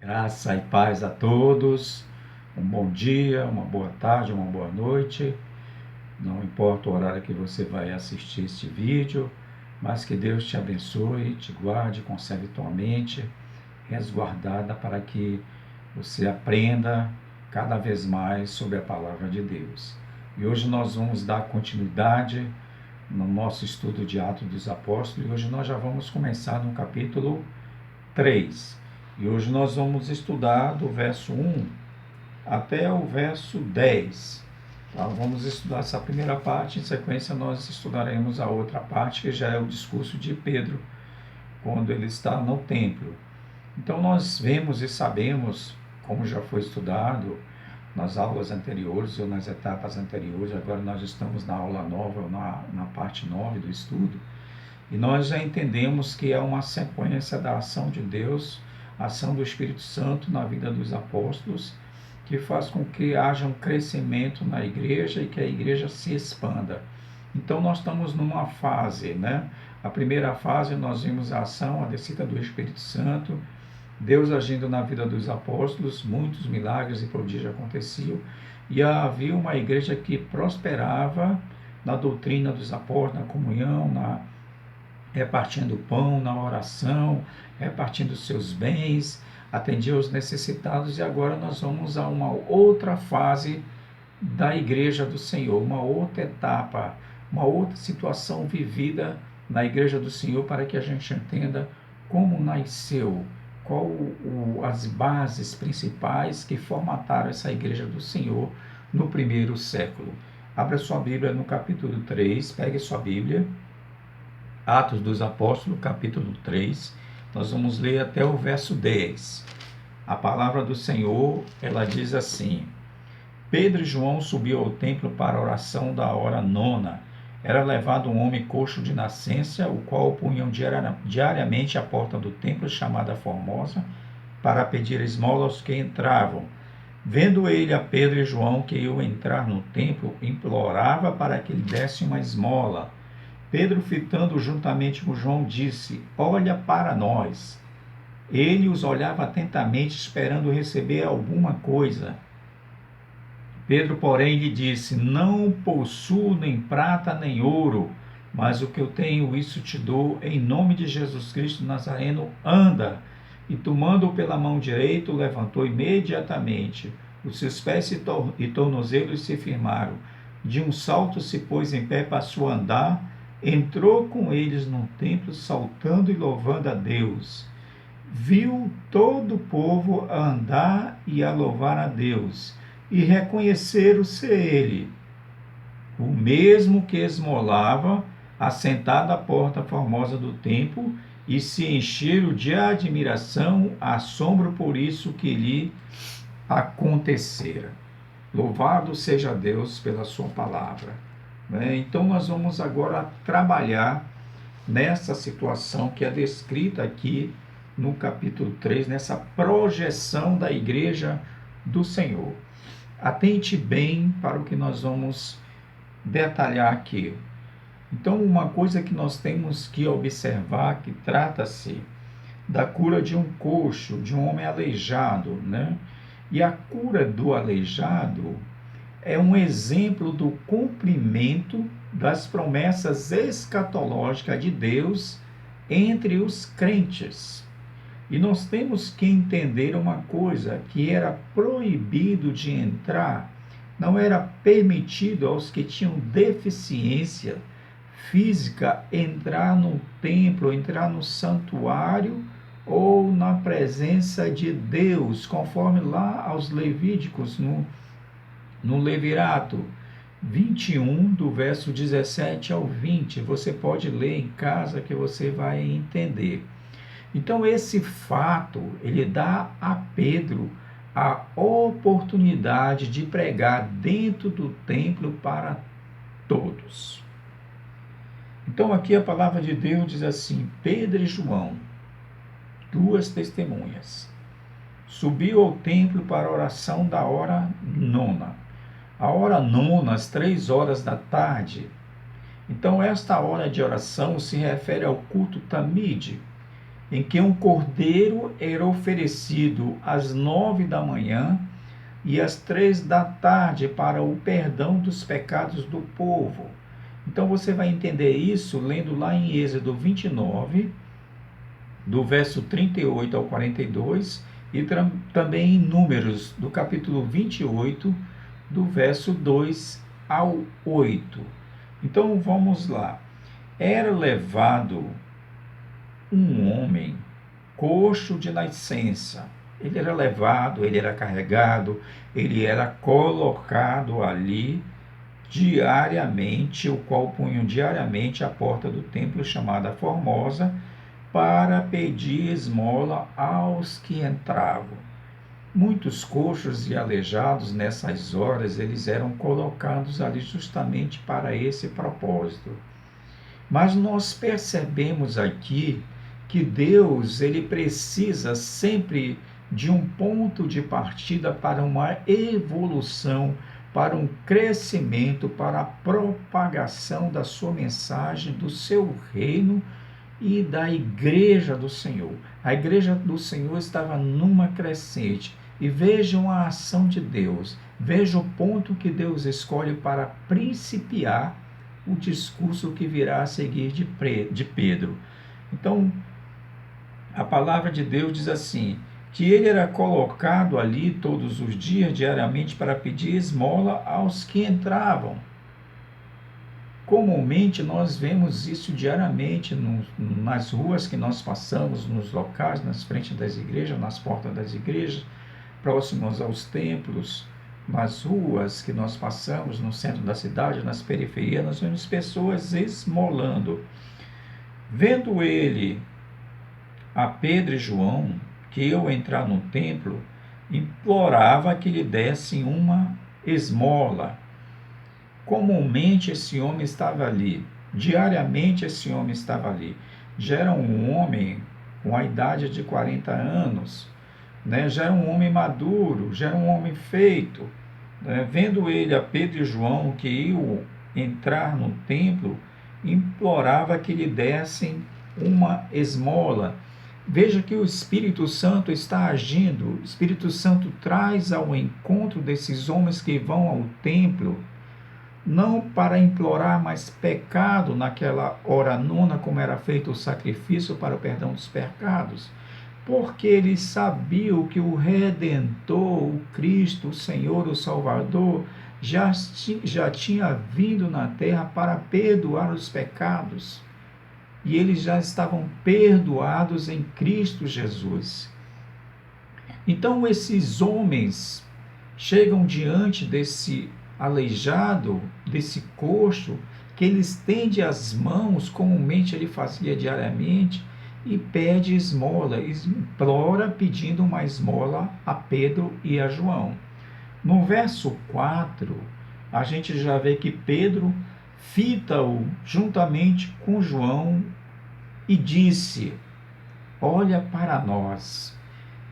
Graça e paz a todos. Um bom dia, uma boa tarde, uma boa noite. Não importa o horário que você vai assistir este vídeo, mas que Deus te abençoe, te guarde, conserve tua mente resguardada para que você aprenda cada vez mais sobre a palavra de Deus. E hoje nós vamos dar continuidade no nosso estudo de Atos dos Apóstolos e hoje nós já vamos começar no capítulo 3. E hoje nós vamos estudar do verso 1 até o verso 10. Tá? Vamos estudar essa primeira parte, em sequência nós estudaremos a outra parte, que já é o discurso de Pedro, quando ele está no templo. Então nós vemos e sabemos, como já foi estudado nas aulas anteriores ou nas etapas anteriores, agora nós estamos na aula nova, na parte 9 do estudo, e nós já entendemos que é uma sequência da ação de Deus, a ação do Espírito Santo na vida dos apóstolos, que faz com que haja um crescimento na igreja e que a igreja se expanda. Então nós estamos numa fase, né? A primeira fase nós vimos a ação, a descida do Espírito Santo, Deus agindo na vida dos apóstolos, muitos milagres e prodígios aconteciam, e havia uma igreja que prosperava na doutrina dos apóstolos, na comunhão, repartindo pão, na oração, repartindo seus bens, atendia os necessitados, e agora nós vamos a uma outra fase da igreja do Senhor, uma outra etapa, uma outra situação vivida na igreja do Senhor, para que a gente entenda como nasceu, qual as bases principais que formataram essa igreja do Senhor no primeiro século. Abra sua Bíblia no capítulo 3, pegue sua Bíblia, Atos dos Apóstolos, capítulo 3, nós vamos ler até o verso 10. A palavra do Senhor, ela diz assim: Pedro e João subiu ao templo para a oração da hora nona. Era levado um homem coxo de nascença, o qual punham diariamente à porta do templo, chamada Formosa, para pedir esmola aos que entravam. Vendo ele a Pedro e João que iam entrar no templo, implorava para que lhe desse uma esmola. Pedro, fitando juntamente com João, disse: Olha para nós. Ele os olhava atentamente, esperando receber alguma coisa. Pedro, porém, lhe disse: Não possuo nem prata nem ouro, mas o que eu tenho, isso te dou. Em nome de Jesus Cristo Nazareno, anda. E tomando-o pela mão direita, o levantou imediatamente. Os seus pés e tornozelos se firmaram. De um salto se pôs em pé, passou a andar. Entrou com eles no templo, saltando e louvando a Deus. Viu todo o povo a andar e a louvar a Deus, e reconheceram ser ele, o mesmo que esmolava, assentado à porta formosa do templo, e se encheram de admiração, assombro por isso que lhe acontecera. Louvado seja Deus pela sua palavra. Então nós vamos agora trabalhar nessa situação que é descrita aqui no capítulo 3, nessa projeção da igreja do Senhor. Atente bem para o que nós vamos detalhar aqui. Então, uma coisa que nós temos que observar, que trata-se da cura de um coxo, de um homem aleijado, né? E a cura do aleijado é um exemplo do cumprimento das promessas escatológicas de Deus entre os crentes. E nós temos que entender uma coisa, que era proibido de entrar, não era permitido aos que tinham deficiência física entrar no templo, entrar no santuário ou na presença de Deus, conforme lá aos Levíticos, no Levirato 21, do verso 17 ao 20, você pode ler em casa que você vai entender. Então esse fato, ele dá a Pedro a oportunidade de pregar dentro do templo para todos. Então aqui a palavra de Deus diz assim: Pedro e João, duas testemunhas, subiu ao templo para a oração da hora nona. A hora nona, às 3 horas da tarde. Então esta hora de oração se refere ao culto tamide, em que um cordeiro era oferecido às 9 da manhã e às 3 da tarde para o perdão dos pecados do povo. Então você vai entender isso lendo lá em Êxodo 29, do verso 38 ao 42, e também em Números, do capítulo 28, do verso 2 ao 8. Então vamos lá. Era levado um homem coxo de nascença. Ele era levado, ele era carregado, ele era colocado ali diariamente, o qual punham diariamente à porta do templo chamada Formosa, para pedir esmola aos que entravam. Muitos coxos e aleijados nessas horas, eles eram colocados ali justamente para esse propósito. Mas nós percebemos aqui que Deus, ele precisa sempre de um ponto de partida para uma evolução, para um crescimento, para a propagação da sua mensagem, do seu reino e da igreja do Senhor. A igreja do Senhor estava numa crescente. E vejam a ação de Deus, vejam o ponto que Deus escolhe para principiar o discurso que virá a seguir de Pedro. Então, a palavra de Deus diz assim, que ele era colocado ali todos os dias, diariamente, para pedir esmola aos que entravam. Comumente nós vemos isso diariamente nas ruas que nós passamos, nos locais, nas frentes das igrejas, nas portas das igrejas, próximos aos templos, nas ruas que nós passamos, no centro da cidade, nas periferias, nós vemos pessoas esmolando. Vendo ele a Pedro e João, que eu entrar no templo, implorava que lhe dessem uma esmola. Comumente esse homem estava ali, diariamente esse homem estava ali. Já era um homem com a idade de 40 anos, já era um homem maduro, já era um homem feito. Vendo ele a Pedro e João que iam entrar no templo, implorava que lhe dessem uma esmola. Veja que o Espírito Santo está agindo, o Espírito Santo traz ao encontro desses homens que vão ao templo, não para implorar mais pecado naquela hora nona, como era feito o sacrifício para o perdão dos pecados, porque eles sabiam que o Redentor, o Cristo, o Senhor, o Salvador, já tinha vindo na terra para perdoar os pecados. E eles já estavam perdoados em Cristo Jesus. Então esses homens chegam diante desse aleijado, desse coxo, que ele estende as mãos, comumente ele fazia diariamente, e pede esmola, implora pedindo uma esmola a Pedro e a João. No verso 4, a gente já vê que Pedro fita-o juntamente com João e disse, olha para nós.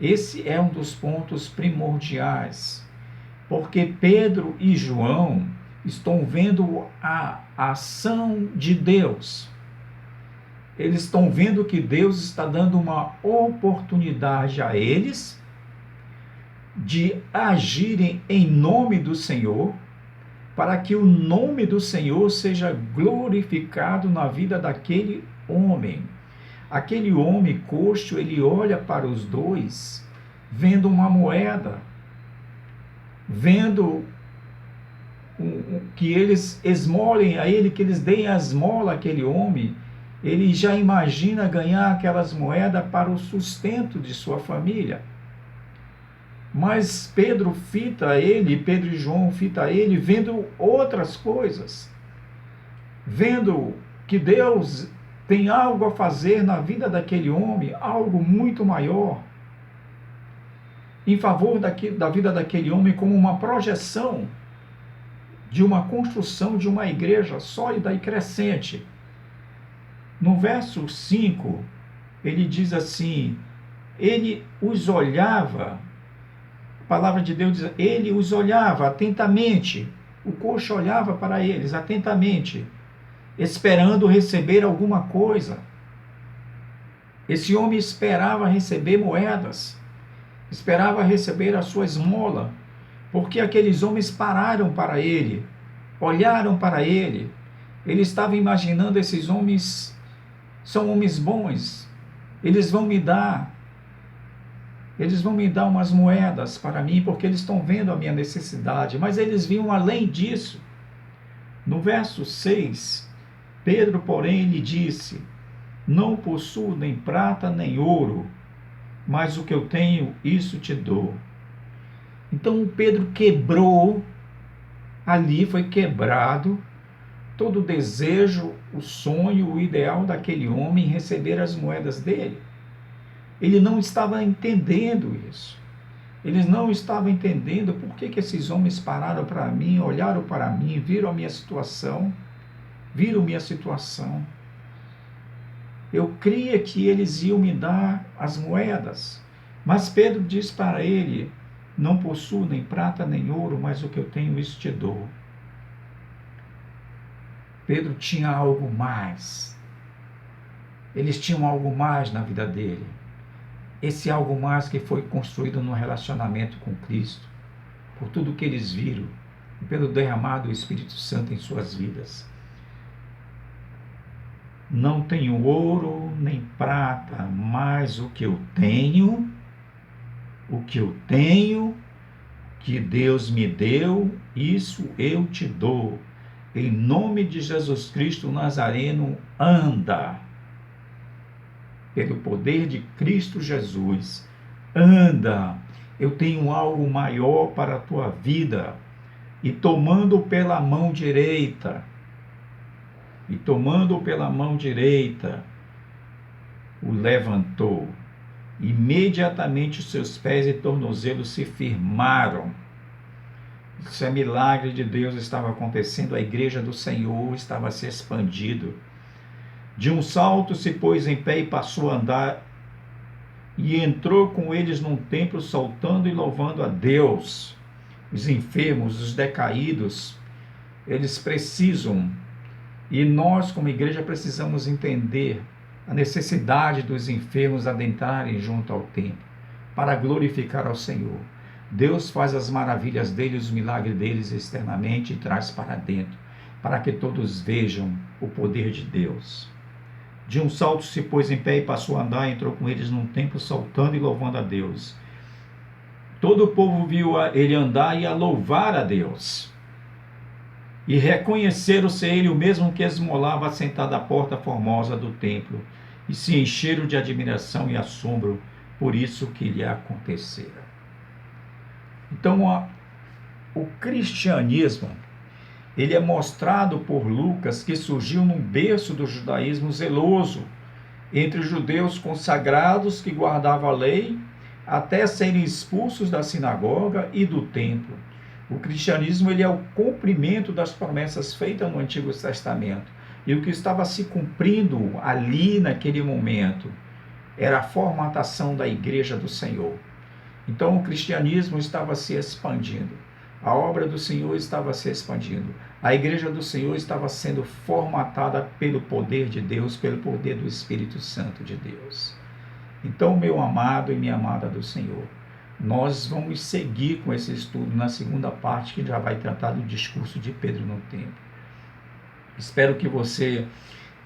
Esse é um dos pontos primordiais, porque Pedro e João estão vendo a ação de Deus. Eles estão vendo que Deus está dando uma oportunidade a eles de agirem em nome do Senhor, para que o nome do Senhor seja glorificado na vida daquele homem. Aquele homem coxo, ele olha para os dois, vendo uma moeda, vendo que eles esmolem a ele, que eles deem a esmola àquele homem. Ele já imagina ganhar aquelas moedas para o sustento de sua família. Mas Pedro e João fita ele, vendo outras coisas, vendo que Deus tem algo a fazer na vida daquele homem, algo muito maior, em favor da vida daquele homem, como uma projeção de uma construção de uma igreja sólida e crescente. No verso 5, ele diz assim, ele os olhava, a palavra de Deus diz, ele os olhava atentamente, o coxo olhava para eles atentamente, esperando receber alguma coisa. Esse homem esperava receber moedas, esperava receber a sua esmola, porque aqueles homens pararam para ele, olharam para ele. Ele estava imaginando: esses homens são homens bons, eles vão me dar umas moedas para mim, porque eles estão vendo a minha necessidade. Mas eles viam além disso. No verso 6, Pedro, porém, lhe disse: não possuo nem prata nem ouro, mas o que eu tenho, isso te dou. Então Pedro quebrou, ali foi quebrado todo o desejo, o sonho, o ideal daquele homem em receber as moedas dele. Ele não estava entendendo isso. Eles não estavam entendendo por que esses homens pararam para mim, olharam para mim, viram minha situação. Eu cria que eles iam me dar as moedas. Mas Pedro diz para ele: não possuo nem prata nem ouro, mas o que eu tenho, isso te dou. Pedro tinha algo mais. Eles tinham algo mais na vida dele. Esse algo mais que foi construído no relacionamento com Cristo, por tudo que eles viram, e pelo derramado do Espírito Santo em suas vidas. Não tenho ouro nem prata, mas o que eu tenho, que Deus me deu, isso eu te dou. Em nome de Jesus Cristo Nazareno, anda. Pelo poder de Cristo Jesus, anda. Eu tenho algo maior para a tua vida. E tomando pela mão direita, o levantou. Imediatamente os seus pés e tornozelos se firmaram. Isso é milagre de Deus, estava acontecendo. A igreja do Senhor estava se expandindo. De um salto se pôs em pé e passou a andar, e entrou com eles num templo, saltando e louvando a Deus. Os enfermos, os decaídos, eles precisam, e nós como igreja precisamos entender a necessidade dos enfermos adentrarem junto ao templo, para glorificar ao Senhor. Deus faz as maravilhas deles, os milagres deles externamente e traz para dentro, para que todos vejam o poder de Deus. De um salto se pôs em pé e passou a andar, entrou com eles num templo, saltando e louvando a Deus. Todo o povo viu ele andar e a louvar a Deus. E reconheceram ser ele o mesmo que esmolava assentado à porta formosa do templo, e se encheram de admiração e assombro por isso que lhe acontecera. Então, o cristianismo, ele é mostrado por Lucas que surgiu num berço do judaísmo zeloso, entre os judeus consagrados que guardavam a lei, até serem expulsos da sinagoga e do templo. O cristianismo, ele é o cumprimento das promessas feitas no Antigo Testamento. E o que estava se cumprindo ali naquele momento era a formatação da igreja do Senhor. Então o cristianismo estava se expandindo. A obra do Senhor estava se expandindo. A igreja do Senhor estava sendo formatada pelo poder de Deus, pelo poder do Espírito Santo de Deus. Então, meu amado e minha amada do Senhor, nós vamos seguir com esse estudo na segunda parte, que já vai tratar do discurso de Pedro no templo. Espero que você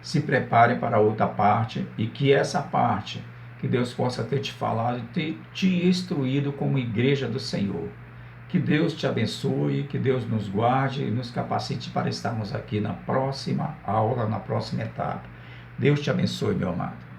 se prepare para a outra parte e que essa parte, que Deus possa ter te falado e ter te instruído como igreja do Senhor. Que Deus te abençoe, que Deus nos guarde e nos capacite para estarmos aqui na próxima aula, na próxima etapa. Deus te abençoe, meu amado.